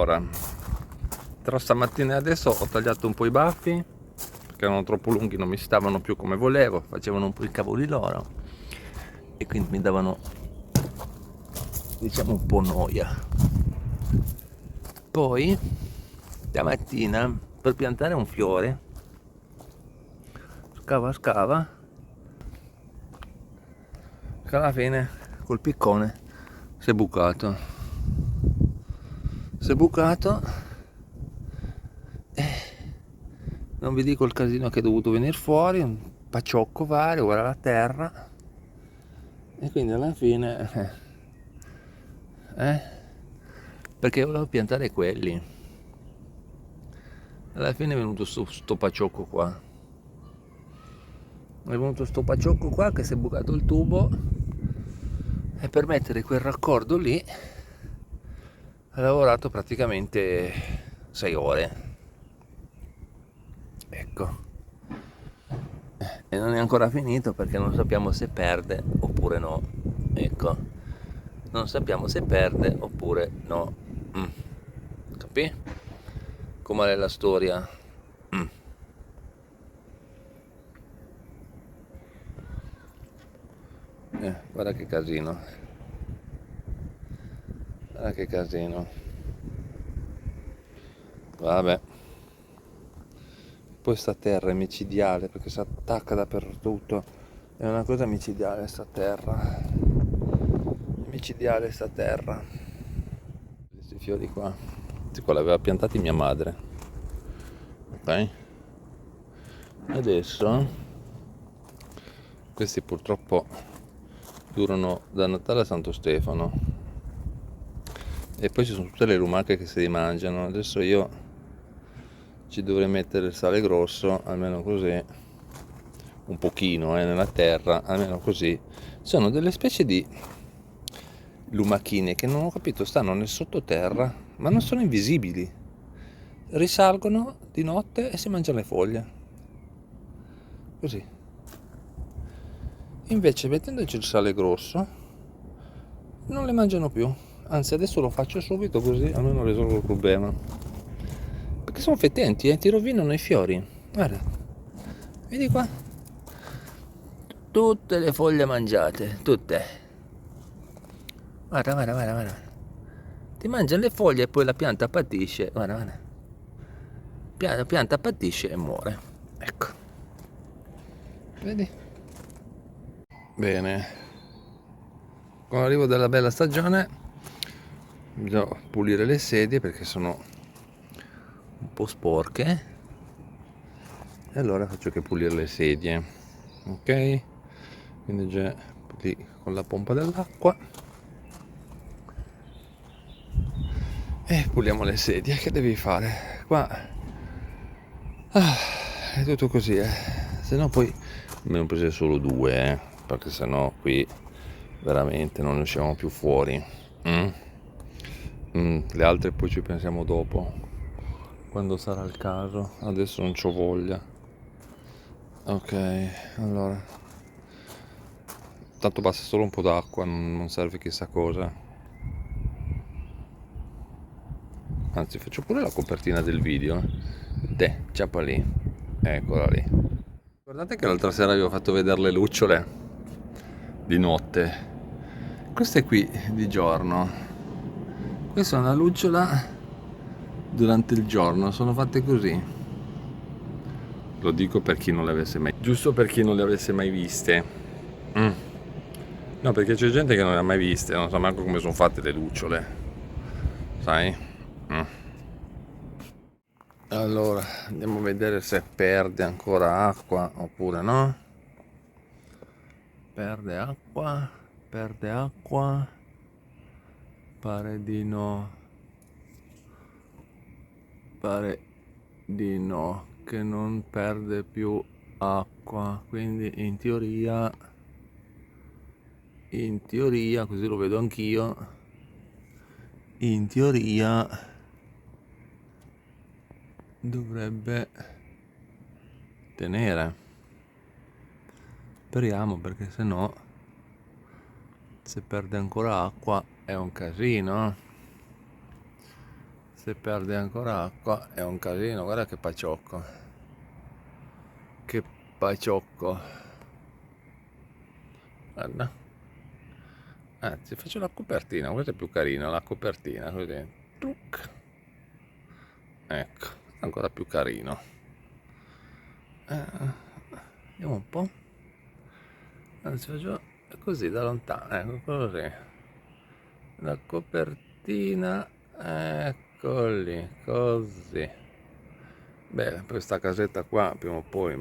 Allora, tra stamattina e adesso ho tagliato un po' i baffi perché erano troppo lunghi, non mi stavano più come volevo, facevano un po' i cavoli loro e quindi mi davano, diciamo, un po' noia. Poi stamattina, per piantare un fiore, scava che alla fine col piccone si è bucato e non vi dico il casino che è dovuto venire fuori, un paciocco vario, guarda la terra, e quindi alla fine perché volevo piantare quelli, alla fine è venuto sto paciocco qua, che si è bucato il tubo, e per mettere quel raccordo lì ho lavorato praticamente 6 ore, ecco, e non è ancora finito perché non sappiamo se perde oppure no, ecco, non sappiamo se perde oppure no. Capì? Com'è la storia? Guarda che casino, vabbè. Poi sta terra è micidiale perché si attacca dappertutto, è una cosa micidiale sta terra, questi fiori qua, l'aveva piantati mia madre, ok? Adesso questi purtroppo durano da Natale a Santo Stefano e poi ci sono tutte le lumache che se li mangiano. Adesso io ci dovrei mettere il sale grosso, almeno così, un pochino nella terra, almeno così. Sono delle specie di lumachine che non ho capito, stanno nel sottoterra ma non sono invisibili, risalgono di notte e si mangiano le foglie così. Invece mettendoci il sale grosso non le mangiano più, anzi adesso lo faccio subito così almeno risolvo il problema, perché sono fetenti, ti rovinano i fiori, guarda, vedi qua, tutte le foglie mangiate, tutte, guarda, ti mangiano le foglie e poi la pianta patisce, guarda, la pianta patisce e muore, ecco, vedi? Bene, con l'arrivo della bella stagione bisogna pulire le sedie perché sono un po' sporche, e allora faccio che pulire le sedie, ok? Quindi già lì con la pompa dell'acqua e puliamo le sedie. Che devi fare? Qua è tutto così, se no poi me ne ho prese solo 2, perché sennò qui veramente non ne usciamo più fuori. Le altre poi ci pensiamo dopo, quando sarà il caso, adesso non c'ho voglia. Ok, allora tanto basta solo un po' d'acqua, non serve chissà cosa, anzi faccio pure la copertina del video, ciappa lì, eccola lì. Guardate che l'altra sera vi ho fatto vedere le lucciole di notte, queste qui di giorno, questa è una lucciola durante il giorno, sono fatte così, lo dico per chi non le avesse mai, giusto per chi non le avesse mai viste. No, perché c'è gente che non le ha mai viste, non sa manco come sono fatte le lucciole, sai? Allora, andiamo a vedere se perde ancora acqua oppure no. Perde acqua, pare di no, che non perde più acqua, quindi in teoria, così lo vedo anch'io, in teoria dovrebbe tenere. Speriamo, perché se no, se perde ancora acqua è un casino. Se perde ancora acqua è un casino, guarda che paciocco. Che paciocco. Guarda. Anzi, faccio la copertina, questa è più carina, la copertina, così. Truc. Ecco, ancora più carino. Vediamo un po'. Anzi, faccio così da lontano, ecco così. La copertina, ecco lì, così. Beh, questa casetta qua prima o poi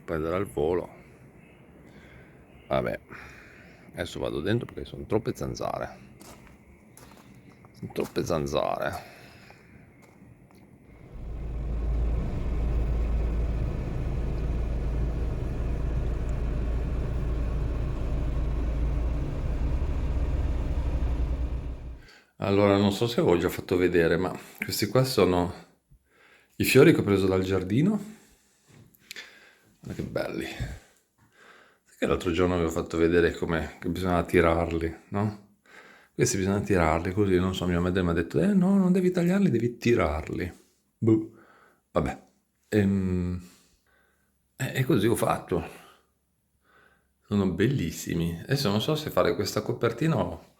prenderà il volo. Vabbè, adesso vado dentro perché sono troppe zanzare. Sono troppe zanzare. Allora, non so se avevo già fatto vedere, ma questi qua sono i fiori che ho preso dal giardino. Guarda che belli. Perché l'altro giorno avevo fatto vedere come che bisognava tirarli, no? Questi bisogna tirarli così, non so, mia madre mi ha detto, no, non devi tagliarli, devi tirarli. Boh. Vabbè. E così ho fatto. Sono bellissimi. Adesso non so se fare questa copertina o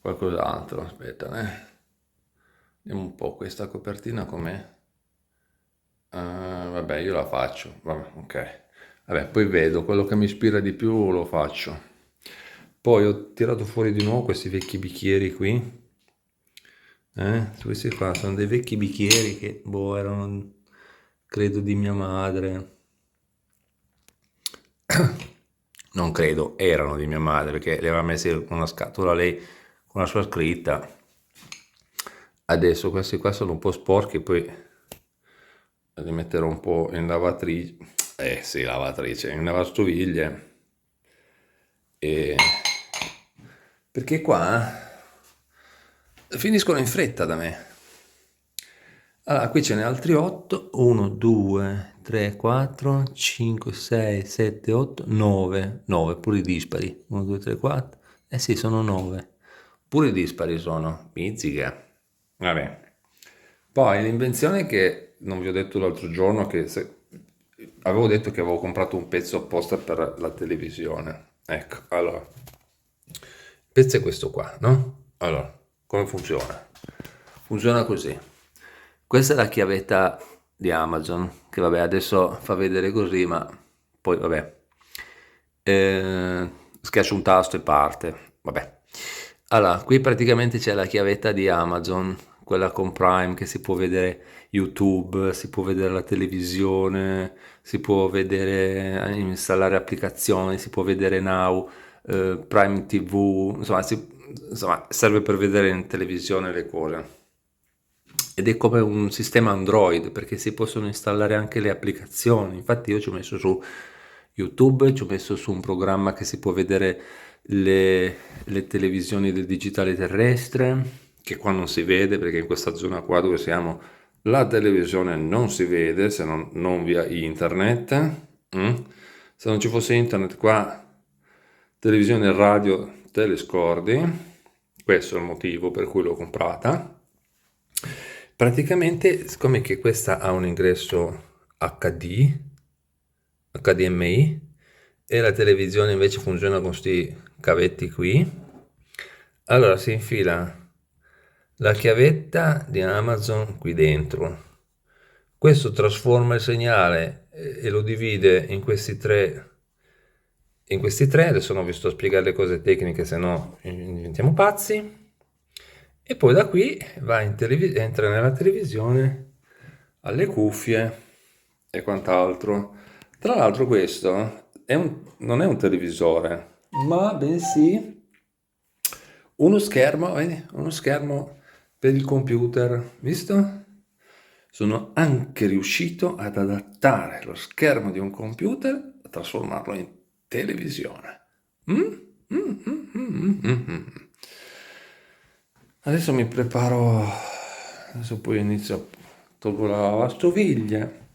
qualcos'altro. Aspetta, vediamo un po' questa copertina com'è. Vabbè, io la faccio. Vabbè, ok. Vabbè, poi vedo quello che mi ispira di più lo faccio. Poi ho tirato fuori di nuovo questi vecchi bicchieri qui. Questi qua sono dei vecchi bicchieri che, boh, erano, credo, di mia madre. Non credo, erano di mia madre, perché le aveva messi in una scatola lei con la sua scritta. Adesso questi qua sono un po' sporchi, poi li metterò un po' in lavatrice. Sì, lavatrice, in lavastoviglie. E... Perché qua finiscono in fretta da me. Allora, qui ce n'è altri 8, 1, 2, 3, 4, 5, 6, 7, 8, 9, 9, pure i dispari, 1, 2, 3, 4, eh sì, sono 9, pure i dispari sono, mizzica, vabbè. Poi l'invenzione che non vi ho detto l'altro giorno, avevo detto che avevo comprato un pezzo apposta per la televisione, ecco, allora, il pezzo è questo qua, no? Allora, come funziona? Funziona così. Questa è la chiavetta di Amazon, che vabbè adesso fa vedere così, ma poi vabbè, schiaccio un tasto e parte, vabbè. Allora, qui praticamente c'è la chiavetta di Amazon, quella con Prime che si può vedere YouTube, si può vedere la televisione, si può vedere, installare applicazioni, si può vedere Now, Prime TV, insomma, serve per vedere in televisione le cose. Ed è come un sistema Android perché si possono installare anche le applicazioni. Infatti io ci ho messo su YouTube, ci ho messo su un programma che si può vedere le televisioni del digitale terrestre, che qua non si vede perché in questa zona qua dove siamo la televisione non si vede se non via internet. Mm? Se non ci fosse internet qua, televisione e radio te le scordi. Questo è il motivo per cui l'ho comprata. Praticamente, siccome che questa ha un ingresso HD, HDMI, e la televisione invece funziona con questi cavetti qui, allora si infila la chiavetta di Amazon qui dentro. Questo trasforma il segnale e lo divide in questi tre. Adesso non vi sto a spiegare le cose tecniche, se no diventiamo pazzi. E poi da qui entra nella televisione, alle cuffie e quant'altro. Tra l'altro questo non è un televisore, ma bensì uno schermo, vedi? Uno schermo per il computer, visto? Sono anche riuscito ad adattare lo schermo di un computer a trasformarlo in televisione. Mm? Mm, mm, mm, mm, mm. Adesso mi preparo, adesso poi tolgo la lavastoviglie,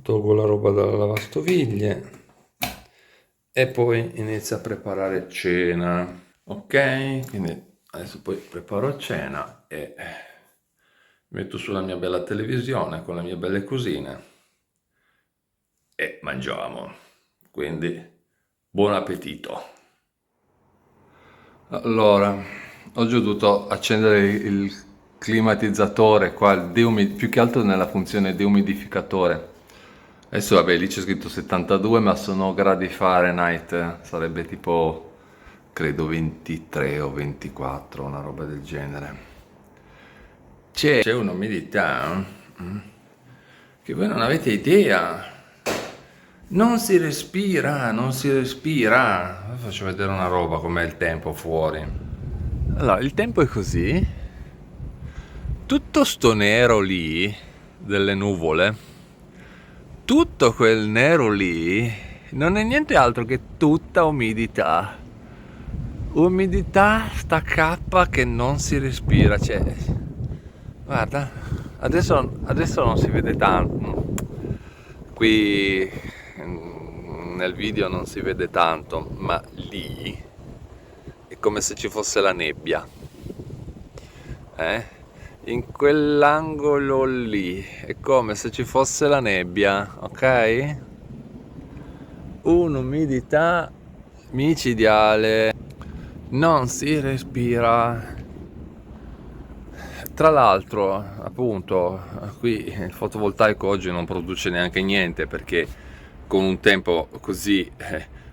tolgo la roba dalla lavastoviglie e poi inizio a preparare cena. Ok, quindi adesso poi preparo cena e metto sulla mia bella televisione con le mie belle cosine e mangiamo. Quindi, buon appetito. Allora, oggi ho dovuto accendere il climatizzatore qua, più che altro nella funzione deumidificatore. Adesso vabbè, lì c'è scritto 72, ma sono gradi Fahrenheit, sarebbe tipo, credo 23 o 24, una roba del genere. C'è un'umidità che voi non avete idea. Non si respira, non si respira. Vi faccio vedere una roba, com'è il tempo fuori. Allora, il tempo è così. Tutto sto nero lì, delle nuvole, tutto quel nero lì, non è niente altro che tutta umidità. Umidità sta cappa che non si respira. Cioè, guarda, adesso non si vede tanto. Qui nel video non si vede tanto, ma lì è come se ci fosse la nebbia. In quell'angolo lì è come se ci fosse la nebbia, ok? Un'umidità micidiale, non si respira. Tra l'altro, appunto, qui il fotovoltaico oggi non produce neanche niente perché con un tempo così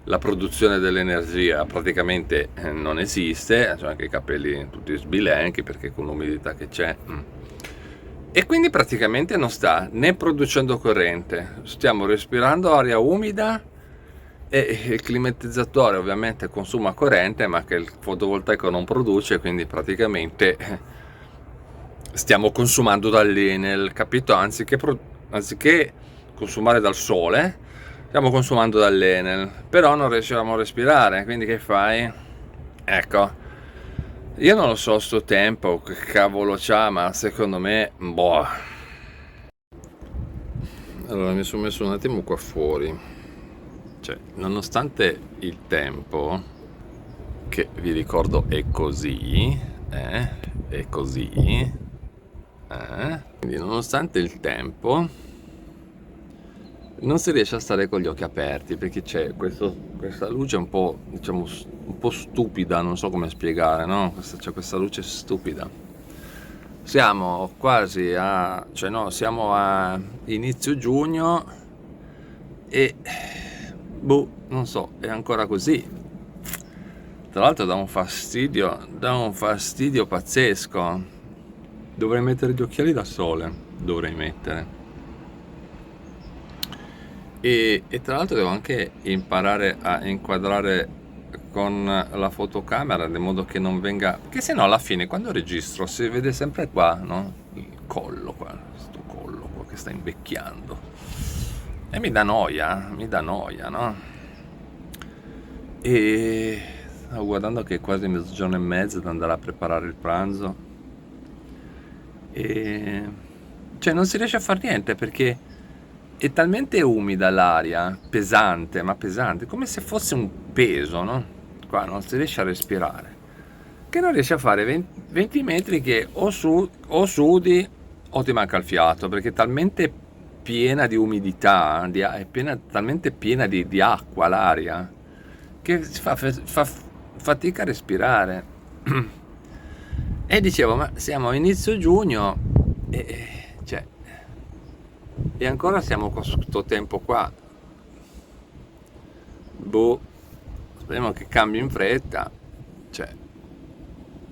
la produzione dell'energia praticamente non esiste, c'è anche i capelli tutti sbilenchi perché con l'umidità che c'è. E quindi praticamente non sta né producendo corrente, stiamo respirando aria umida e il climatizzatore ovviamente consuma corrente ma che il fotovoltaico non produce, quindi praticamente stiamo consumando dall'Enel, capito? Anziché consumare dal sole, stiamo consumando dall'Enel, però non riusciamo a respirare, quindi che fai? Ecco, io non lo so sto tempo, che cavolo c'ha, ma secondo me, boh. Allora mi sono messo un attimo qua fuori, cioè, nonostante il tempo, che vi ricordo è così, è così, quindi nonostante il tempo non si riesce a stare con gli occhi aperti perché c'è questa luce un po', diciamo, un po' stupida, non so come spiegare, no? C'è questa luce stupida. Siamo quasi cioè no, siamo a inizio giugno e boh, non so, è ancora così. Tra l'altro dà un fastidio pazzesco. Dovrei mettere gli occhiali da sole, dovrei mettere. E tra l'altro devo anche imparare a inquadrare con la fotocamera in modo che non venga, perché se no alla fine quando registro si vede sempre qua, no? Il collo qua, sto collo qua che sta invecchiando e mi dà noia, no? E stavo guardando che è quasi mezzogiorno e mezzo da andare a preparare il pranzo e cioè non si riesce a fare niente perché è talmente umida l'aria, pesante, ma pesante, come se fosse un peso, no? Qua non si riesce a respirare. Che non riesci a fare 20 metri che o sudi o ti manca il fiato, perché è talmente piena di umidità, talmente piena di acqua l'aria, che si fa fatica a respirare. E dicevo, ma siamo a inizio giugno cioè, e ancora siamo con questo tempo qua. Boh, speriamo che cambi in fretta. Cioè,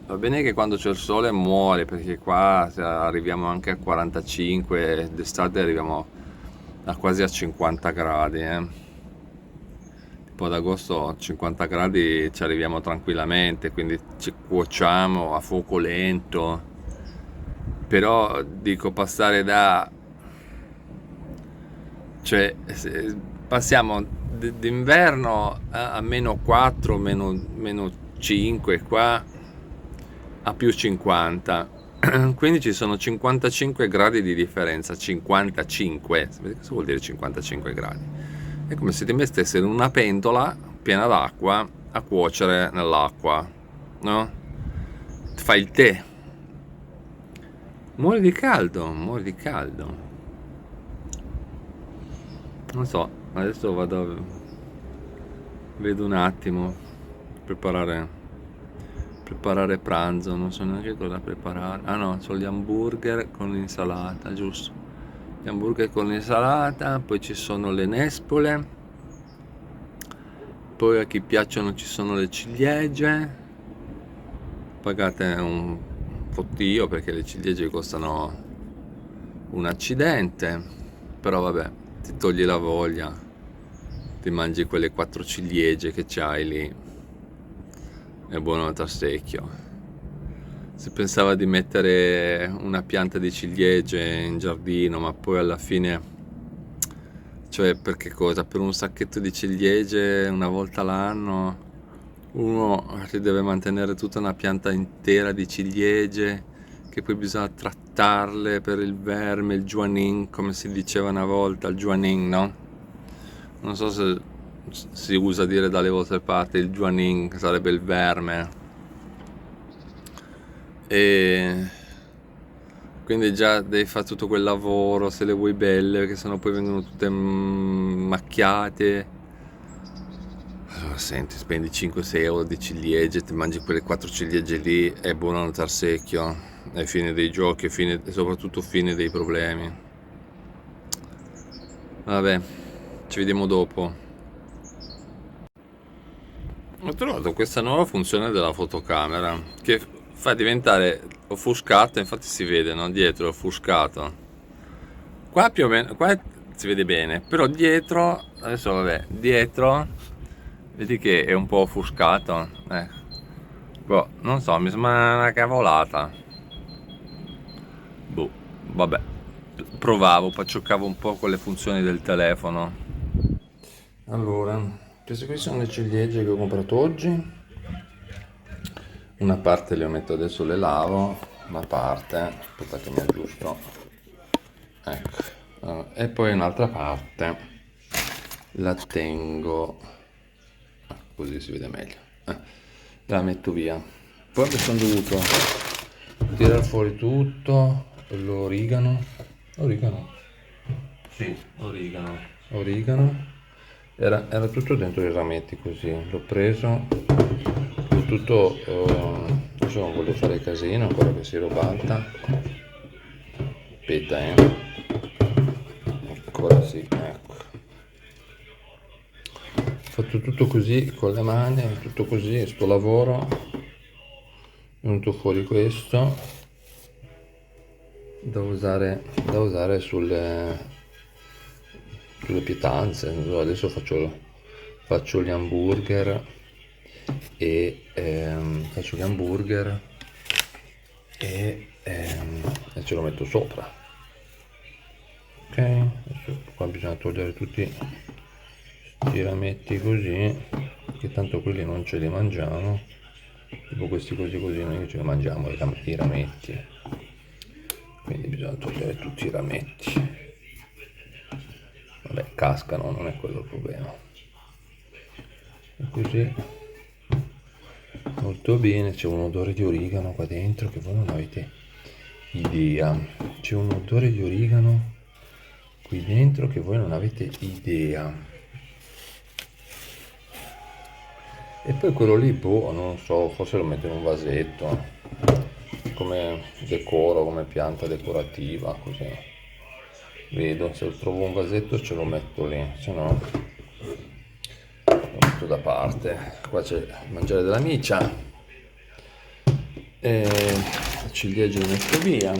va bene che quando c'è il sole muore, perché qua arriviamo anche a 45, d'estate arriviamo quasi a 50 gradi. Tipo ad agosto a 50 gradi ci arriviamo tranquillamente, quindi ci cuociamo a fuoco lento. Però dico, passare cioè passiamo d'inverno a meno 4, meno 5 qua a più 50. Quindi ci sono 55 gradi di differenza. 55, sapete cosa vuol dire 55 gradi? È come se ti mettessi in una pentola piena d'acqua a cuocere nell'acqua, no? Fai il tè Muori di caldo, muori di caldo. Non so, adesso vedo un attimo, preparare pranzo, non so neanche cosa preparare. Ah no, sono gli hamburger con l'insalata, giusto? Gli hamburger con l'insalata, poi ci sono le nespole, poi a chi piacciono ci sono le ciliegie, pagate un fottio perché le ciliegie costano un accidente, però vabbè, ti togli la voglia, ti mangi quelle 4 ciliegie che c'hai lì, è buono il tassecchio. Si pensava di mettere una pianta di ciliegie in giardino, ma poi alla fine, cioè per che cosa? Per un sacchetto di ciliegie una volta l'anno uno si deve mantenere tutta una pianta intera di ciliegie che poi bisogna trattarle per il verme, il juanin, come si diceva una volta, il juanin, no? Non so se si usa dire dalle vostre parti il juanin, che sarebbe il verme. E quindi già devi fare tutto quel lavoro se le vuoi belle, perché sennò poi vengono tutte macchiate. Allora, senti, spendi 5-6 euro di ciliegie, ti mangi quelle 4 ciliegie lì, è buono il tarsecchio, è fine dei giochi, e soprattutto fine dei problemi. Vabbè, ci vediamo dopo. Ho trovato questa nuova funzione della fotocamera che fa diventare offuscato, infatti si vede, no? Dietro è offuscato. Qua più o meno, qua si vede bene, però dietro, adesso vabbè, dietro, vedi che è un po' offuscato. Boh, non so, mi sembra una cavolata. Boh, vabbè, provavo, pacioccavo un po' con le funzioni del telefono. Allora, queste qui sono le ciliegie che ho comprato oggi. Una parte le metto adesso, le lavo, una parte, aspetta che mi aggiusto, ecco. E poi un'altra parte la tengo, così si vede meglio, la metto via. Poi mi sono dovuto tirare fuori tutto l'origano, sì, origano, era tutto dentro i rametti così, l'ho preso, l'ho tutto, adesso non voglio fare casino, ancora che si robalta, aspetta, ancora sì, ecco. Ho fatto tutto così con le mani, tutto così, sto lavoro, è venuto fuori questo, da usare sulle pietanze. Adesso faccio gli hamburger e ce lo metto sopra. Ok, adesso qua bisogna togliere tutti i rametti così, che tanto quelli non ce li mangiamo, tipo questi così noi ce li mangiamo i rametti, quindi bisogna togliere tutti i rametti. Vabbè, cascano, non è quello il problema. E così, molto bene. C'è un odore di origano qua dentro che voi non avete idea. C'è un odore di origano qui dentro che voi non avete idea. E poi quello lì, boh, non so, forse lo metto in un vasetto come decoro, come pianta decorativa, così. Vedo, se trovo un vasetto ce lo metto lì, se no lo metto da parte. Qua c'è il mangiare della miccia, e la ciliegia le metto via.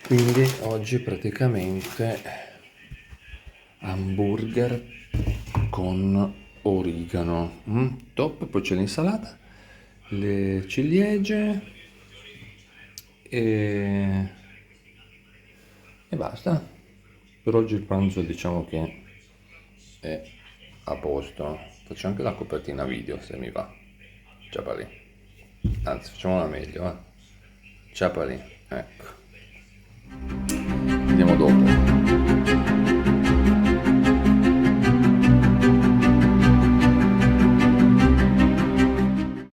Quindi oggi praticamente hamburger con origano, top. Poi c'è l'insalata, le ciliegie e basta. Per oggi il pranzo diciamo che è a posto. Faccio anche la copertina video se mi va. Ciapali. Anzi, facciamola meglio, Ciapali, ecco. Vediamo dopo.